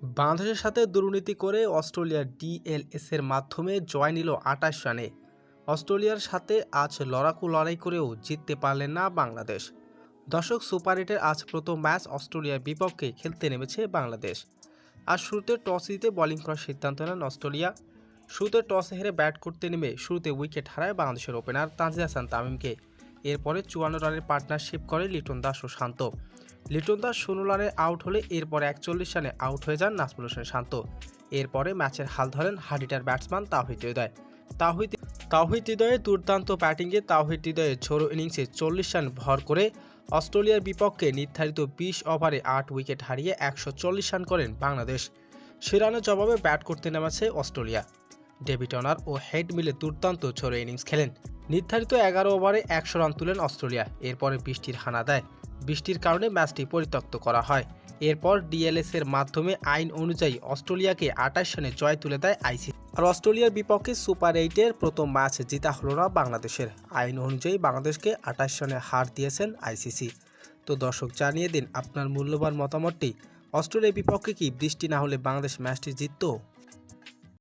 বাংলাদেশের সাথে দুর্নীতি করে অস্ট্রেলিয়ার ডিএলএস এর মাধ্যমে জয় নিল ২৮ রানে। অস্ট্রেলিয়ার সাথে আজ লড়াকু লড়াই করেও জিততে পারলেন না বাংলাদেশ। দর্শক, সুপার ৮-এর আজ প্রথম ম্যাচ অস্ট্রেলিয়ার বিপক্ষে খেলতে নেমেছে বাংলাদেশ। আজ শুরুতে টস জিতে বোলিং করার সিদ্ধান্ত নেন অস্ট্রেলিয়া। শুরুতে টসে হেরে ব্যাট করতে নেমে শুরুতে উইকেট হারায় বাংলাদেশের ওপেনার তানজিদ হাসান তামিমকে। এরপরে ৫৪ রানের পার্টনারশিপ করে লিটন দাস ও শান্ত। লিটন দাস ১৬ রানে আউট হলে এরপরে ৪১ রানে আউট হয়ে যান নাজমুল হোসেন শান্ত। এরপরে ম্যাচের হাল ধরেন হাডিটার ব্যাটসম্যান তাওহিদ হৃদয়। তাওহিদ হৃদয়ের দুর্দান্ত ব্যাটিংয়ে তাওহিদ হৃদয়ের ঝোড়ো ইনিংসে ৪০ রান ভর করে অস্ট্রেলিয়ার বিপক্ষে নির্ধারিত ২০ ওভারে ৮ উইকেট হারিয়ে ১৪০ রান করেন বাংলাদেশ। সে রানের জবাবে ব্যাট করতে নেমেছে অস্ট্রেলিয়া। ডেভিড ওয়ার্নার ও হেড মিলে দুর্দান্ত ঝোড়ো ইনিংস খেলেন। নির্ধারিত ১১ ওভারে ১০০ রান তুলেন অস্ট্রেলিয়া। এরপরে বৃষ্টির হানা দেয়। বৃষ্টির কারণে ম্যাচটি পরিত্যক্ত করা হয়। এরপর ডিএলএস এর মাধ্যমে আইন অনুযায়ী অস্ট্রেলিয়াকে ২৮ রানে জয় তুলে দেয় আইসিসি। আর অস্ট্রেলিয়ার বিপক্ষে সুপার ৮-এর প্রথম ম্যাচ জিতা হলো না বাংলাদেশের। আইন অনুযায়ী বাংলাদেশকে ২৮ রানে হার দিয়েছেন আইসিসি। তো দর্শক, জানিয়ে দিন আপনার মূল্যবান মতামতটি। অস্ট্রেলিয়ার বিপক্ষে কি বৃষ্টি না হলে বাংলাদেশ ম্যাচটি জিততো?